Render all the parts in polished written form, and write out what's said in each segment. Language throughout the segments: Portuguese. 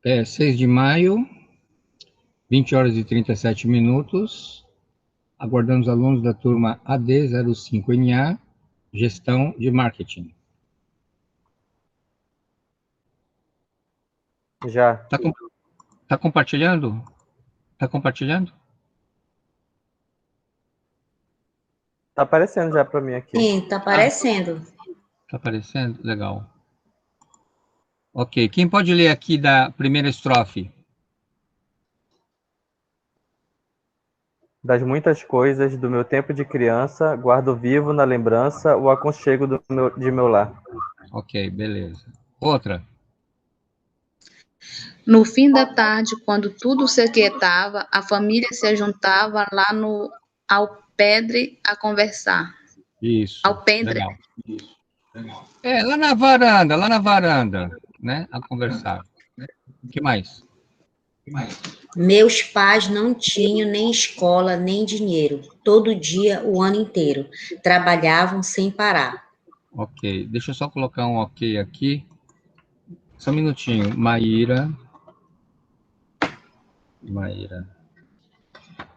6 de maio, 20 horas e 37 minutos. Aguardando os alunos da turma AD05NA, Gestão de Marketing. Já. Tá compartilhando? Tá compartilhando? Tá aparecendo já para mim aqui. Sim, tá aparecendo. Tá aparecendo? Legal. Ok, quem pode ler aqui da primeira estrofe? Das muitas coisas do meu tempo de criança, guardo vivo na lembrança o aconchego de meu lar. Ok, beleza. Outra. No fim da tarde, quando tudo se aquietava, a família se juntava lá no alpendre a conversar. Isso. Alpendre. Legal. Isso. Legal. Lá na varanda, né? A conversar. O que mais? Meus pais não tinham nem escola, nem dinheiro. Todo dia, o ano inteiro. Trabalhavam sem parar. Ok, deixa eu só colocar um ok aqui. Só um minutinho. Maíra.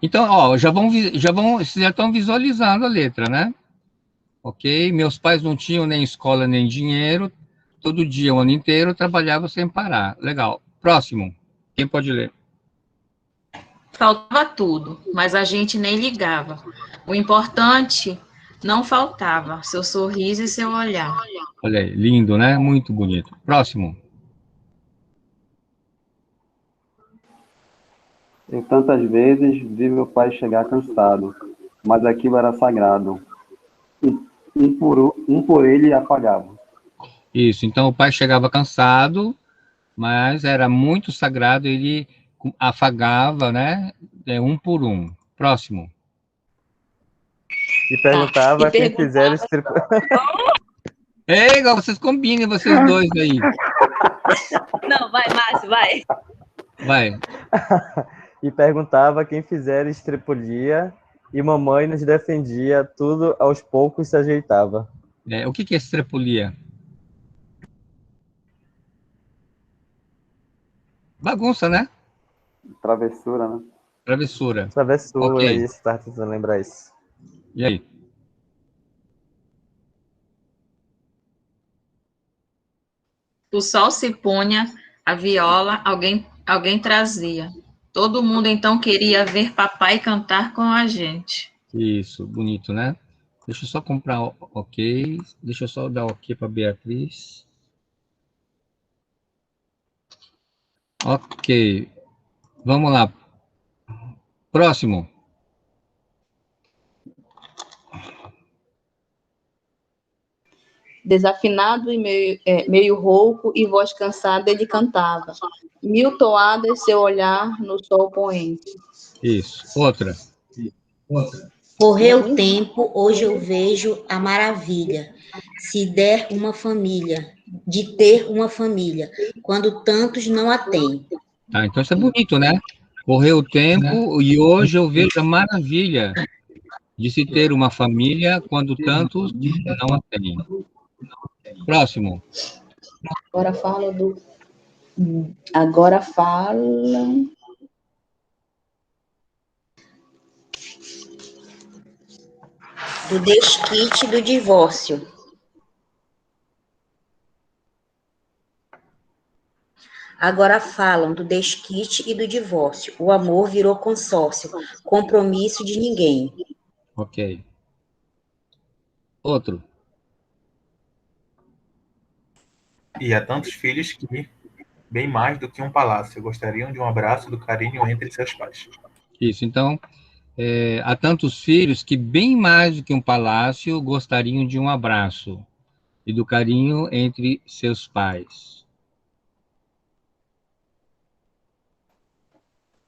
Então, ó, vocês já estão visualizando a letra, né? Ok, meus pais não tinham nem escola nem dinheiro. Todo dia, o ano inteiro, trabalhavam sem parar. Legal. Próximo. Quem pode ler? Faltava tudo, mas a gente nem ligava. O importante não faltava, seu sorriso e seu olhar. Olha aí, lindo, né? Muito bonito. Próximo. Eu tantas vezes vi meu pai chegar cansado, mas aquilo era sagrado. Um por ele apagava. Isso, então o pai chegava cansado, mas era muito sagrado, ele afagava, né? Um por um. Próximo. E perguntava quem fizer Ei, vocês combinem, vocês dois aí. Não, vai, Márcio, vai. Vai. E perguntava quem fizer estripulia, e mamãe nos defendia, tudo aos poucos se ajeitava. O que é estrepulia? Bagunça, né? Travessura, né? Travessura. Travessura, Okay. Isso, tá tentando lembrar isso. E aí? O sol se punha, a viola alguém trazia. Todo mundo então queria ver papai cantar com a gente. Isso, bonito, né? Deixa eu só comprar ok. Deixa eu só dar ok para Beatriz. Ok. Vamos lá. Próximo. Desafinado e meio rouco e voz cansada, ele cantava. 1000 toadas, seu olhar no sol poente. Isso. Outra. Correu o tempo, hoje eu vejo a maravilha. Se der uma família, de ter uma família, quando tantos não a têm. Ah, então isso é bonito, né? Correu o tempo e hoje eu vejo a maravilha de se ter uma família quando tantos não a têm. Próximo. Agora fala do desquite do divórcio. Agora falam do desquite e do divórcio. O amor virou consórcio, compromisso de ninguém. Ok. Outro. E há tantos filhos que, bem mais do que um palácio, gostariam de um abraço do carinho entre seus pais. Isso, então, há tantos filhos que, bem mais do que um palácio, gostariam de um abraço e do carinho entre seus pais.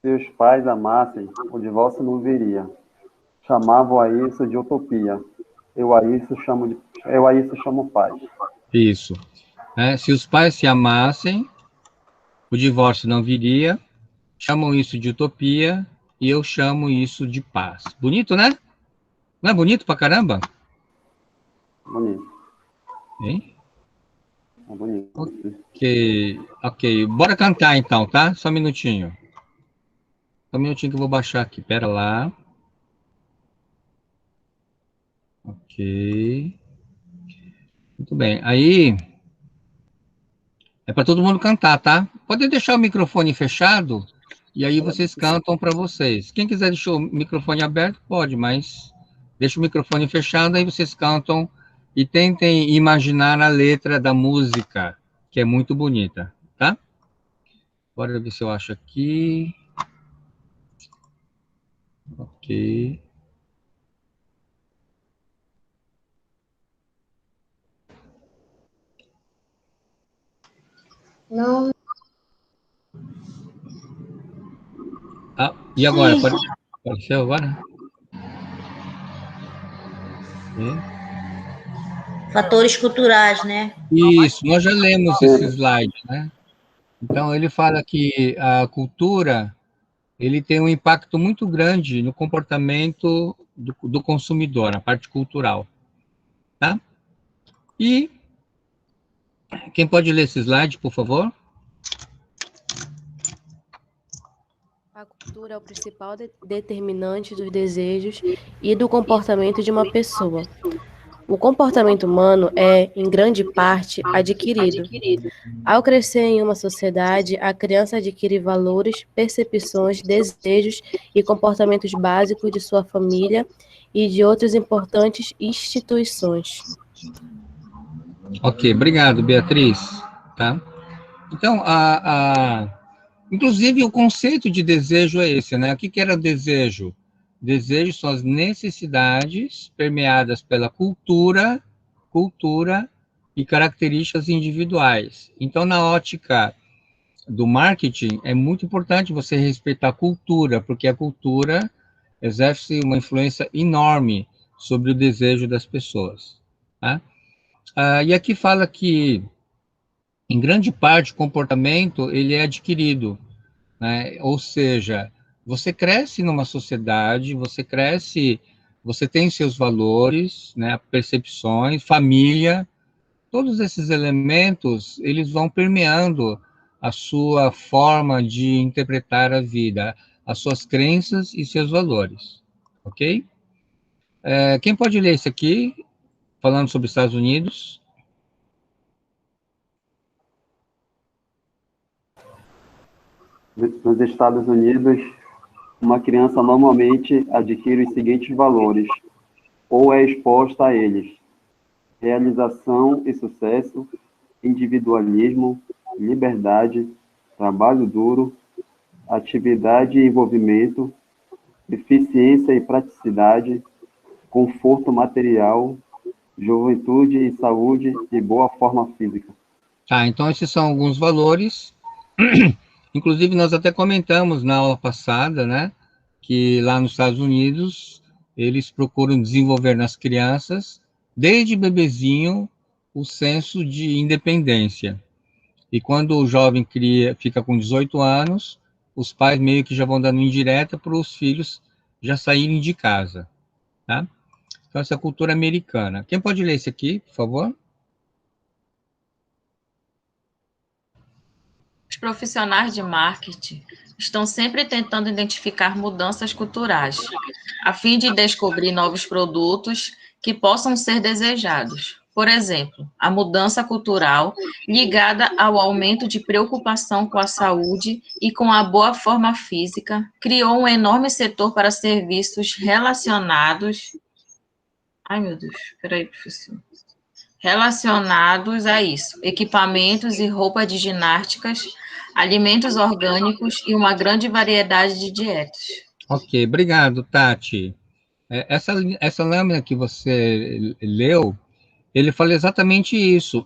Se os pais amassem, o divórcio não viria. Chamavam a isso de utopia. Eu a isso chamo paz. Isso. Se os pais se amassem, o divórcio não viria. Chamam isso de utopia e eu chamo isso de paz. Bonito, né? Não é bonito pra caramba? Bonito. Hein? Tá bonito. Ok. Bora cantar então, tá? Só um minutinho. Só um minutinho que eu vou baixar aqui. Pera lá. Ok. Muito bem. Aí, é para todo mundo cantar, tá? Pode deixar o microfone fechado e aí vocês cantam para vocês. Quem quiser deixar o microfone aberto, pode, mas deixa o microfone fechado, aí vocês cantam e tentem imaginar a letra da música, que é muito bonita, tá? Bora ver se eu acho aqui. Ok. Não. Ah, e agora? Apareceu agora? Fatores culturais, né? Isso, nós já lemos esse slide, né? Então, ele fala que a cultura, ele tem um impacto muito grande no comportamento do consumidor, na parte cultural, tá? E quem pode ler esse slide, por favor? A cultura é o principal determinante dos desejos e do comportamento de uma pessoa. O comportamento humano é, em grande parte, adquirido. Ao crescer em uma sociedade, a criança adquire valores, percepções, desejos e comportamentos básicos de sua família e de outras importantes instituições. Ok, obrigado, Beatriz. Tá? Então, inclusive, o conceito de desejo é esse, né? O que era desejo? Desejo são as necessidades permeadas pela cultura e características individuais. Então, na ótica do marketing, é muito importante você respeitar a cultura, porque a cultura exerce uma influência enorme sobre o desejo das pessoas. Tá? E aqui fala que, em grande parte, o comportamento ele é adquirido, né? Ou seja, você cresce numa sociedade, você tem seus valores, né, percepções, família, todos esses elementos, eles vão permeando a sua forma de interpretar a vida, as suas crenças e seus valores, ok? Quem pode ler isso aqui, falando sobre os Estados Unidos? Nos Estados Unidos, uma criança normalmente adquire os seguintes valores, ou é exposta a eles: realização e sucesso, individualismo, liberdade, trabalho duro, atividade e envolvimento, eficiência e praticidade, conforto material, juventude e saúde e boa forma física. Tá, então esses são alguns valores. Inclusive, nós até comentamos na aula passada, né, que lá nos Estados Unidos, eles procuram desenvolver nas crianças, desde bebezinho, o senso de independência. E quando o jovem fica com 18 anos, os pais meio que já vão dando indireta para os filhos já saírem de casa, tá? Então, essa cultura americana. Quem pode ler esse aqui, por favor? Os profissionais de marketing estão sempre tentando identificar mudanças culturais, a fim de descobrir novos produtos que possam ser desejados. Por exemplo, a mudança cultural ligada ao aumento de preocupação com a saúde e com a boa forma física criou um enorme setor para serviços relacionados. Ai, meu Deus, peraí, professor. Relacionados a isso, equipamentos e roupa de ginásticas, alimentos orgânicos e uma grande variedade de dietas. Ok, obrigado, Tati. Essa lâmina que você leu, ele fala exatamente isso,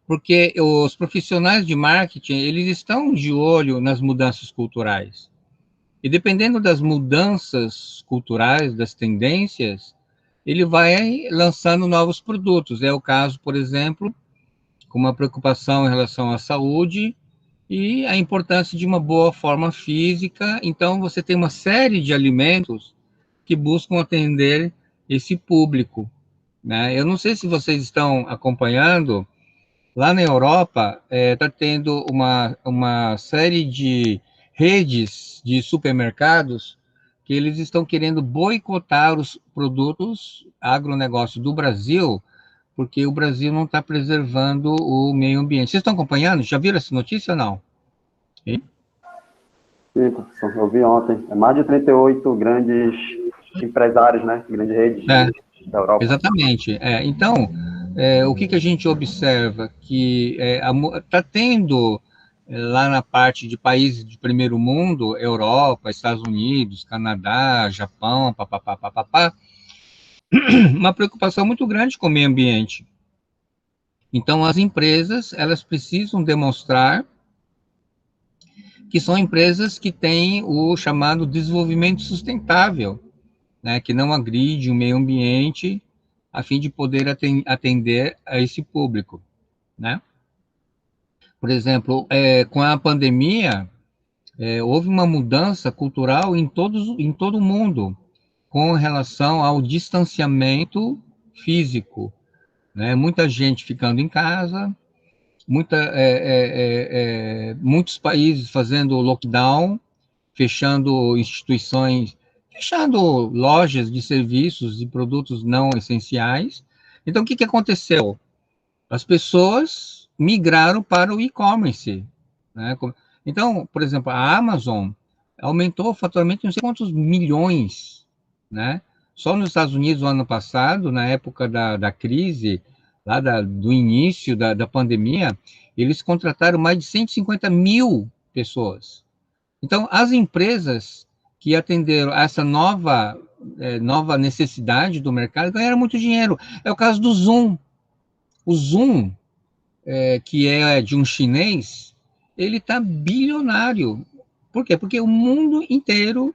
porque os profissionais de marketing, eles estão de olho nas mudanças culturais. E dependendo das mudanças culturais, das tendências, ele vai lançando novos produtos. É o caso, por exemplo, com uma preocupação em relação à saúde e a importância de uma boa forma física. Então, você tem uma série de alimentos que buscam atender esse público, né? Eu não sei se vocês estão acompanhando, Lá na Europa, está tendo uma série de redes de supermercados que eles estão querendo boicotar os produtos agronegócio do Brasil, porque o Brasil não está preservando o meio ambiente. Vocês estão acompanhando? Já viram essa notícia ou não? Sim? Sim, professor, eu vi ontem. É mais de 38 grandes empresários, né? Grandes redes da Europa. Exatamente. Então, o que a gente observa? Que está tendo, lá na parte de países de primeiro mundo, Europa, Estados Unidos, Canadá, Japão, papapá, uma preocupação muito grande com o meio ambiente. Então, as empresas, elas precisam demonstrar que são empresas que têm o chamado desenvolvimento sustentável, né, que não agride o meio ambiente, a fim de poder atender a esse público, né? Por exemplo, com a pandemia, houve uma mudança cultural em todo o mundo, com relação ao distanciamento físico, né? Muita gente ficando em casa, muitos países fazendo lockdown, fechando instituições, fechando lojas de serviços e produtos não essenciais. Então, o que aconteceu? As pessoas migraram para o e-commerce, né? Então, por exemplo, a Amazon aumentou o faturamento de não sei quantos milhões, né? Só nos Estados Unidos, no ano passado, na época da crise, lá do início da pandemia, eles contrataram mais de 150 mil pessoas. Então, as empresas que atenderam a essa nova necessidade do mercado ganharam muito dinheiro. É o caso do Zoom. O Zoom, que é de um chinês, ele está bilionário. Por quê? Porque o mundo inteiro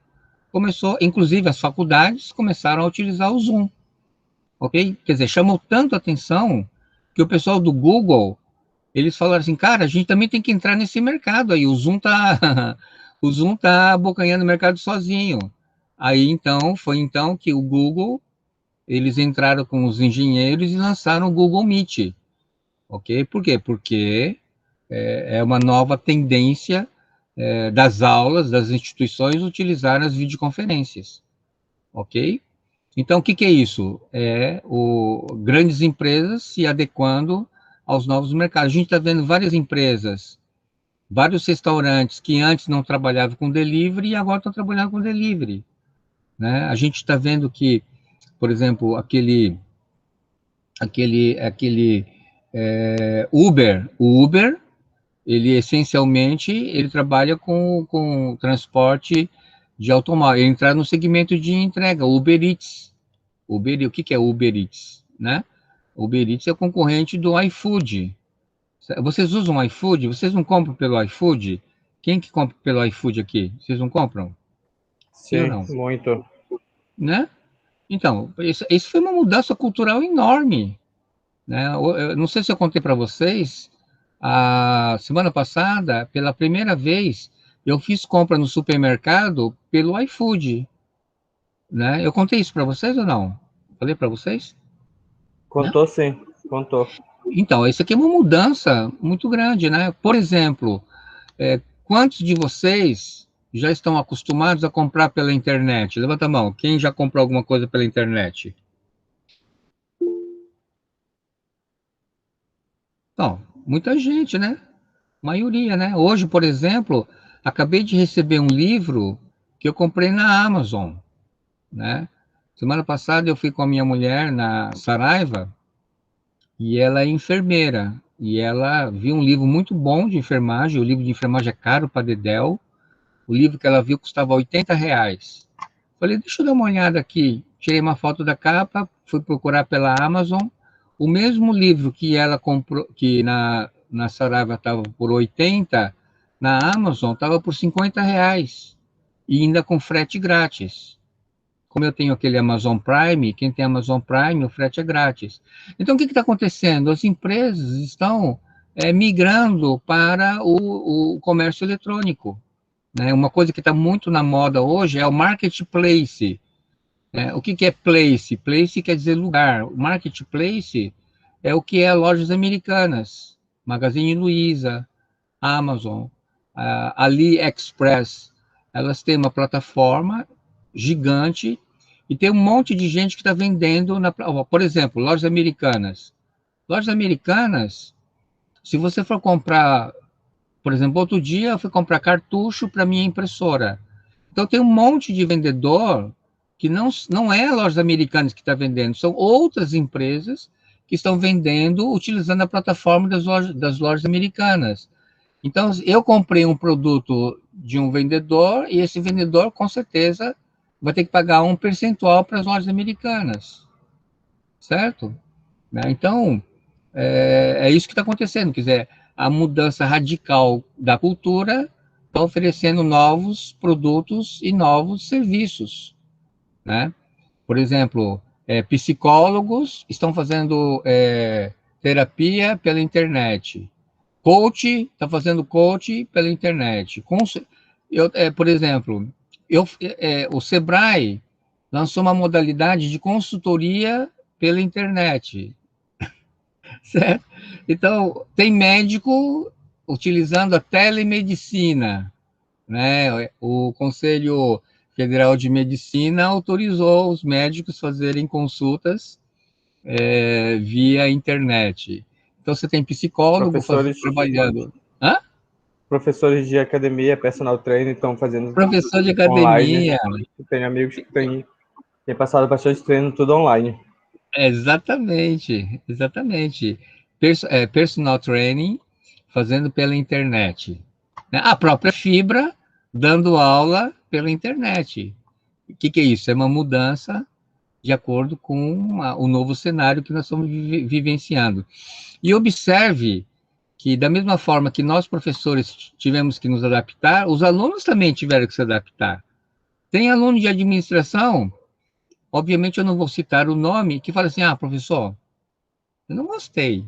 começou, inclusive as faculdades, começaram a utilizar o Zoom. Ok? Quer dizer, chamou tanto a atenção que o pessoal do Google, eles falaram assim, cara, a gente também tem que entrar nesse mercado aí, o Zoom tá abocanhando o mercado sozinho. Aí, então, foi então que o Google, eles entraram com os engenheiros e lançaram o Google Meet. Ok? Por quê? Porque é uma nova tendência das aulas, das instituições, utilizar as videoconferências. Ok? Então, o que é isso? Grandes empresas se adequando aos novos mercados. A gente está vendo várias empresas, vários restaurantes que antes não trabalhavam com delivery e agora estão trabalhando com delivery, né? A gente está vendo que, por exemplo, aquele Uber, o Uber, ele essencialmente ele trabalha com transporte de automóvel, ele entra no segmento de entrega, Uber Eats. O que é Uber Eats, né? Uber Eats é o concorrente do iFood. Vocês usam o iFood? Vocês não compram pelo iFood? Quem que compra pelo iFood aqui? Vocês não compram? Sim, ou não? muito. Né? Então, isso foi uma mudança cultural enorme, né? Eu não sei se eu contei para vocês, a semana passada, pela primeira vez, eu fiz compra no supermercado pelo iFood, né? Eu contei isso para vocês ou não? Falei para vocês? Contou, sim, contou. Então, isso aqui é uma mudança muito grande, né? Por exemplo, quantos de vocês já estão acostumados a comprar pela internet? Levanta a mão. Quem já comprou alguma coisa pela internet? Então, muita gente, né? Maioria, né? Hoje, por exemplo, acabei de receber um livro que eu comprei na Amazon, né? Semana passada eu fui com a minha mulher na Saraiva e ela é enfermeira. E ela viu um livro muito bom de enfermagem. O livro de enfermagem é caro para dedéu. O livro que ela viu custava R$ 80. Falei, deixa eu dar uma olhada aqui. Tirei uma foto da capa, fui procurar pela Amazon. O mesmo livro que ela comprou, que na Saraiva estava por 80, na Amazon estava por R$ 50. E ainda com frete grátis. Como eu tenho aquele Amazon Prime, quem tem Amazon Prime, o frete é grátis. Então, o que está acontecendo? As empresas estão migrando para o comércio eletrônico, né? Uma coisa que está muito na moda hoje é o marketplace. O que é place? Place quer dizer lugar. O marketplace é o que é lojas americanas. Magazine Luiza, Amazon, AliExpress, elas têm uma plataforma gigante e tem um monte de gente que está vendendo, por exemplo, lojas americanas. Lojas americanas, se você for comprar, por exemplo, outro dia eu fui comprar cartucho para minha impressora. Então tem um monte de vendedor que não é lojas americanas que está vendendo, são outras empresas que estão vendendo utilizando a plataforma das lojas americanas. Então, eu comprei um produto de um vendedor e esse vendedor, com certeza, vai ter que pagar um percentual para as lojas americanas, certo? Né? Então, é isso que está acontecendo, quer dizer, a mudança radical da cultura está oferecendo novos produtos e novos serviços, né? Por exemplo, psicólogos estão fazendo terapia pela internet. Coach está fazendo coach pela internet. Por exemplo, o Sebrae lançou uma modalidade de consultoria pela internet, certo? Então, tem médico utilizando a telemedicina, né? O Conselho Federal de Medicina autorizou os médicos fazerem consultas via internet. Então, você tem psicólogo trabalhando. Hã? Professores de academia, personal trainer, estão fazendo professor de academia. Online. Tem amigos que têm passado bastante treino tudo online. Exatamente. Personal training fazendo pela internet. A própria Fibra dando aula pela internet. O que é isso? É uma mudança de acordo com o novo cenário que nós estamos vivenciando. E observe que, da mesma forma que nós, professores, tivemos que nos adaptar, os alunos também tiveram que se adaptar. Tem aluno de administração, obviamente eu não vou citar o nome, que fala assim, professor, eu não gostei.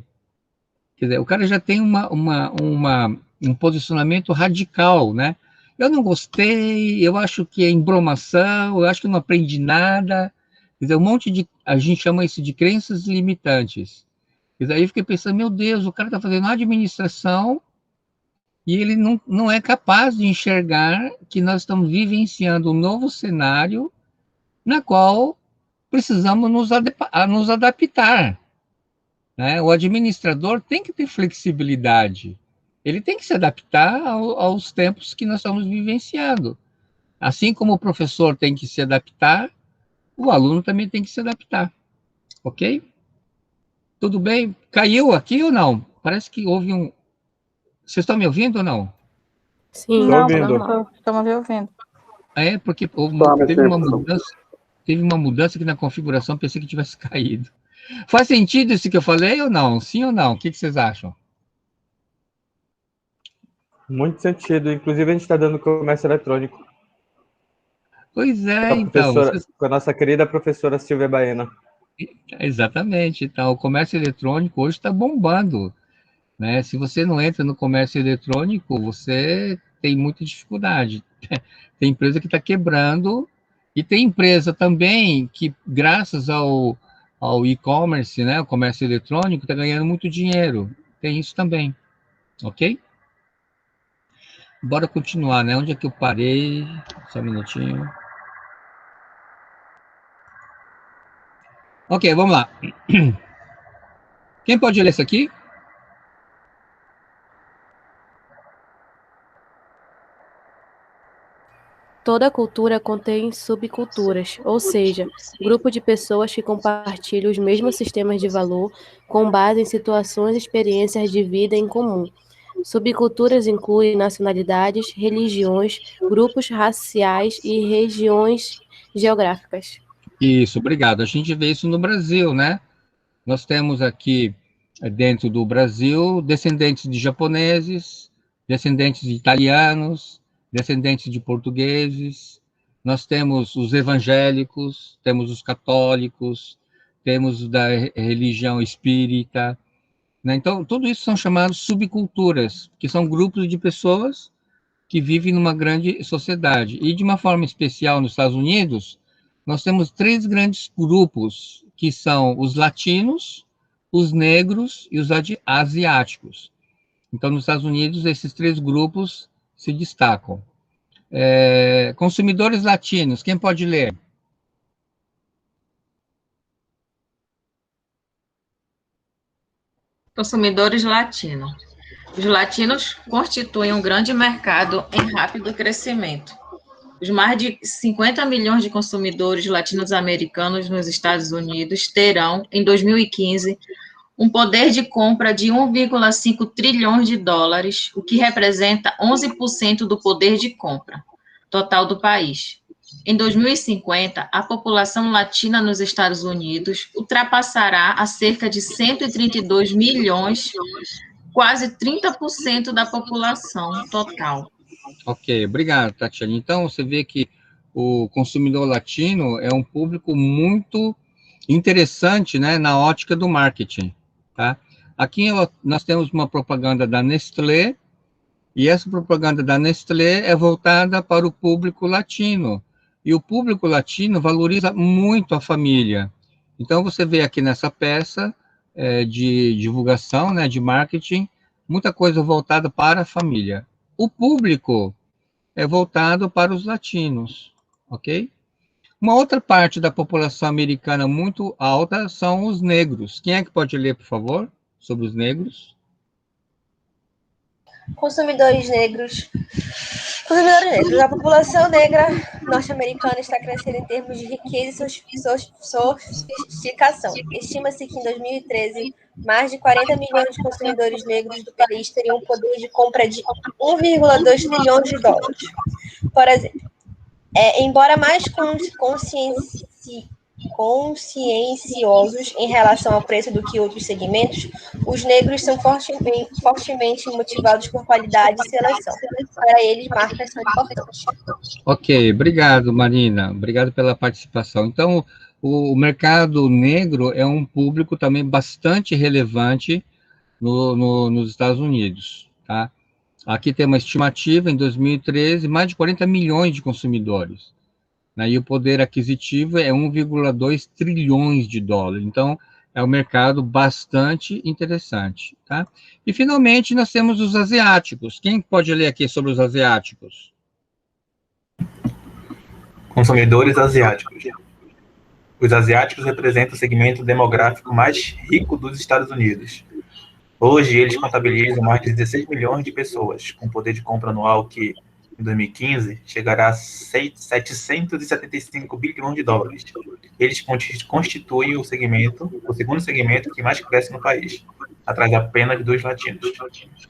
Quer dizer, o cara já tem um posicionamento radical, né? Eu não gostei, eu acho que é embromação, eu acho que não aprendi nada. Quer dizer, a gente chama isso de crenças limitantes. E daí eu fiquei pensando, meu Deus, o cara está fazendo administração e ele não é capaz de enxergar que nós estamos vivenciando um novo cenário na qual precisamos nos adaptar. Né? O administrador tem que ter flexibilidade. Ele tem que se adaptar aos tempos que nós estamos vivenciando. Assim como o professor tem que se adaptar, o aluno também tem que se adaptar. Ok? Tudo bem? Caiu aqui ou não? Parece que houve um... Vocês estão me ouvindo ou não? Sim. Não, estamos me ouvindo. Porque teve uma mudança aqui na configuração, pensei que tivesse caído. Faz sentido isso que eu falei ou não? Sim ou não? O que vocês acham? Muito sentido. Inclusive, a gente está dando comércio eletrônico. Pois é, Com a nossa querida professora Silvia Baena. Exatamente. Então, o comércio eletrônico hoje está bombando. Né? Se você não entra no comércio eletrônico, você tem muita dificuldade. Tem empresa que está quebrando, e tem empresa também que, graças ao e-commerce, né, o comércio eletrônico, está ganhando muito dinheiro. Tem isso também. Ok? Bora continuar, né? Onde é que eu parei? Só um minutinho. Ok, vamos lá. Quem pode ler isso aqui? Toda cultura contém subculturas, ou seja, grupo de pessoas que compartilham os mesmos sistemas de valor com base em situações e experiências de vida em comum. Subculturas incluem nacionalidades, religiões, grupos raciais e regiões geográficas. Isso, obrigado. A gente vê isso no Brasil, né? Nós temos aqui, dentro do Brasil, descendentes de japoneses, descendentes de italianos, descendentes de portugueses, nós temos os evangélicos, temos os católicos, temos da religião espírita, né? Então, tudo isso são chamados subculturas, que são grupos de pessoas que vivem numa grande sociedade. E, de uma forma especial, nos Estados Unidos, nós temos 3 grandes grupos, que são os latinos, os negros e os asiáticos. Então, nos Estados Unidos, esses 3 grupos se destacam. Consumidores latinos, quem pode ler? Consumidores latinos. Os latinos constituem um grande mercado em rápido crescimento. Os mais de 50 milhões de consumidores latinos-americanos nos Estados Unidos terão, em 2015, um poder de compra de 1,5 trilhões de dólares, o que representa 11% do poder de compra total do país. Em 2050, a população latina nos Estados Unidos ultrapassará a cerca de 132 milhões, quase 30% da população total. Ok, obrigado, Tatiana. Então, você vê que o consumidor latino é um público muito interessante, né, na ótica do marketing, tá? Aqui nós temos uma propaganda da Nestlé, e essa propaganda da Nestlé é voltada para o público latino, e o público latino valoriza muito a família. Então, você vê aqui nessa peça de divulgação, né, de marketing, muita coisa voltada para a família. O público é voltado para os latinos, ok? Uma outra parte da população americana muito alta são os negros. Quem é que pode ler, por favor, sobre os negros? Consumidores negros. Consumidores negros. A população negra norte-americana está crescendo em termos de riqueza e sofisticação. Estima-se que em 2013, mais de 40 milhões de consumidores negros do país teriam um poder de compra de 1,2 trilhões de dólares. Por exemplo, embora mais conscienciosos em relação ao preço do que outros segmentos, os negros são fortemente motivados por qualidade e seleção. Para eles, marcas são importantes. Ok, obrigado, Marina. Obrigado pela participação. Então, o mercado negro é um público também bastante relevante nos Estados Unidos, tá? Aqui tem uma estimativa, em 2013, mais de 40 milhões de consumidores, né? E o poder aquisitivo é 1,2 trilhões de dólares. Então, é um mercado bastante interessante, tá? E, finalmente, nós temos os asiáticos. Quem pode ler aqui sobre os asiáticos? Consumidores asiáticos. Os asiáticos representam o segmento demográfico mais rico dos Estados Unidos. Hoje, eles contabilizam mais de 16 milhões de pessoas, com poder de compra anual que, em 2015, chegará a 775 bilhões de dólares. Eles constituem o segundo segmento que mais cresce no país, atrás apenas dos latinos.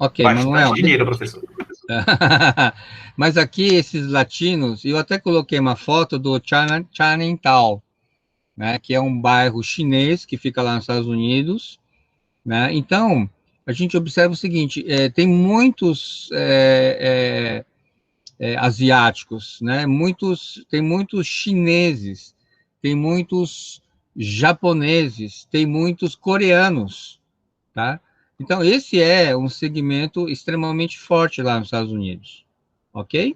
Ok, bastante Manuel. dinheiro, professor. Mas aqui, esses latinos, eu até coloquei uma foto do Chinatown, né, que é um bairro chinês que fica lá nos Estados Unidos, né? Então, a gente observa o seguinte, tem muitos asiáticos, né? Tem muitos chineses, tem muitos japoneses, tem muitos coreanos, tá? Então, esse é um segmento extremamente forte lá nos Estados Unidos, ok?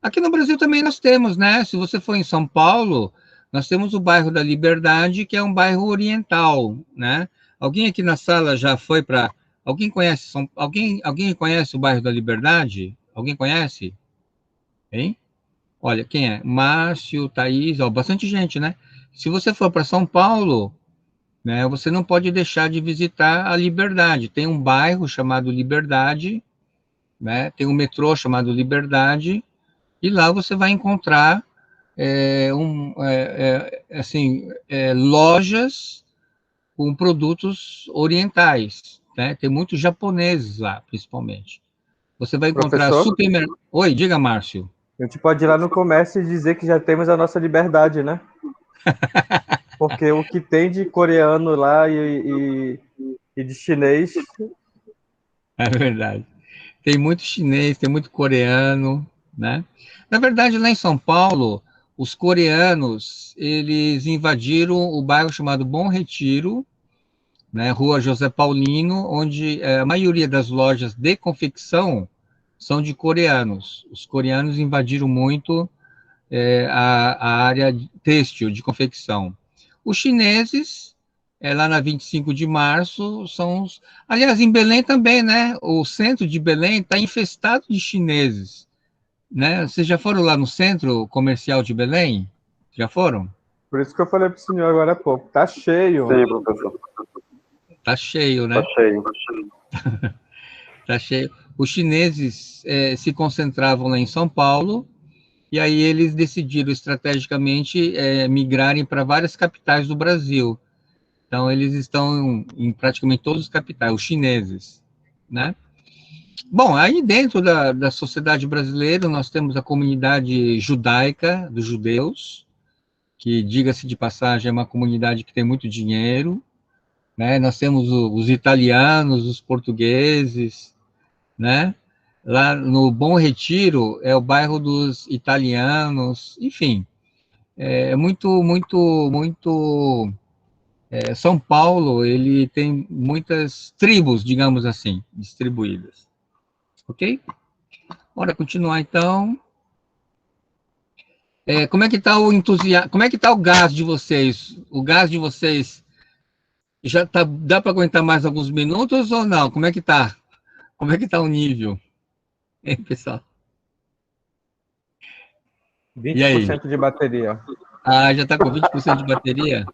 Aqui no Brasil também nós temos, né? Se você for em São Paulo, nós temos o bairro da Liberdade, que é um bairro oriental, né? Alguém aqui na sala já foi para... Alguém conhece alguém conhece o bairro da Liberdade? Alguém conhece? Hein? Olha, quem é? Márcio, Thaís, ó, bastante gente, né? Se você for para São Paulo, né, você não pode deixar de visitar a Liberdade. Tem um bairro chamado Liberdade, né? Tem um metrô chamado Liberdade, e lá você vai encontrar lojas com produtos orientais, né? Tem muitos japoneses lá, principalmente. Você vai encontrar supermercado... Oi, diga, Márcio. A gente pode ir lá no comércio e dizer que já temos a nossa liberdade, né? Porque o que tem de coreano lá e de chinês... É verdade. Tem muito chinês, tem muito coreano, né? Na verdade, lá em São Paulo, os coreanos, eles invadiram o bairro chamado Bom Retiro, né, Rua José Paulino, onde a maioria das lojas de confecção são de coreanos. Os coreanos invadiram muito a área têxtil, de confecção. Os chineses lá na 25 de março, aliás, em Belém também, né? O centro de Belém está infestado de chineses, né? Vocês já foram lá no centro comercial de Belém? Já foram? Por isso que eu falei para o senhor agora há pouco. Tá cheio. Sim, professor. Tá cheio, né? Tá cheio. Tá cheio. Os chineses se concentravam lá em São Paulo, e aí eles decidiram estrategicamente migrarem para várias capitais do Brasil. Então, eles estão em praticamente todos os capitais, os chineses, né? Bom, aí dentro da sociedade brasileira, nós temos a comunidade judaica, dos judeus, que, diga-se de passagem, é uma comunidade que tem muito dinheiro, né? Nós temos os italianos, os portugueses, né? Lá no Bom Retiro é o bairro dos italianos, enfim, muito. São Paulo, ele tem muitas tribos, digamos assim, distribuídas. Ok? Bora continuar, então. Como é que está o entusiasmo? Como é que está o gás de vocês? O gás de vocês já dá para aguentar mais alguns minutos ou não? Como é que está? Como é que está o nível? Hein, pessoal? 20% de bateria. Ah, já está com 20% de bateria?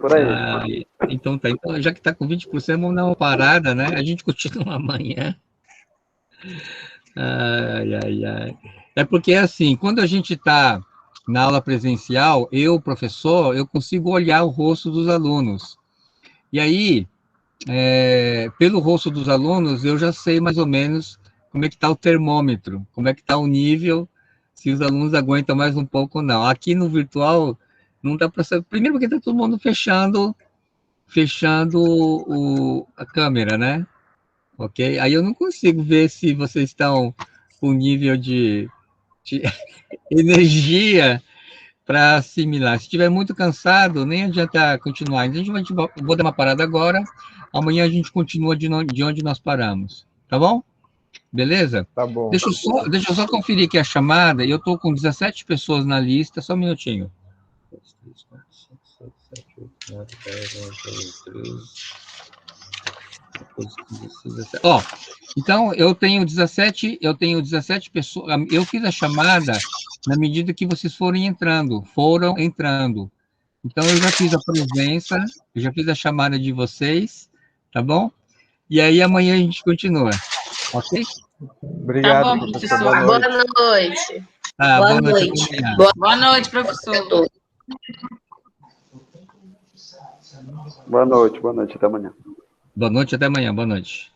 Por aí. Então tá. Então, já que está com 20%, vamos dar uma parada, né? A gente continua amanhã. Ai. É porque, assim, quando a gente está na aula presencial, professor, eu consigo olhar o rosto dos alunos. E aí, pelo rosto dos alunos, eu já sei mais ou menos como é que está o termômetro, como é que está o nível, se os alunos aguentam mais um pouco ou não. Aqui no virtual, não dá para saber. Primeiro porque está todo mundo fechando a câmera, né? Ok? Aí eu não consigo ver se vocês estão com nível de energia para assimilar. Se estiver muito cansado, nem adianta continuar. Então, vou dar uma parada agora. Amanhã a gente continua de onde nós paramos. Tá bom? Beleza? Tá bom. Deixa eu só conferir aqui a chamada. Eu estou com 17 pessoas na lista. Só um minutinho. 2, 3, 4, 5, 6, 7, 8, 9, 10, 11, 12, 13. Então eu tenho 17 pessoas. Eu fiz a chamada na medida que vocês foram entrando. Então eu já fiz a presença, eu já fiz a chamada de vocês, tá bom? E aí amanhã a gente continua, ok? Obrigado, tá bom, professor. Boa noite. Boa noite. Boa noite, professor. Boa noite, até amanhã. Boa noite, até amanhã, boa noite.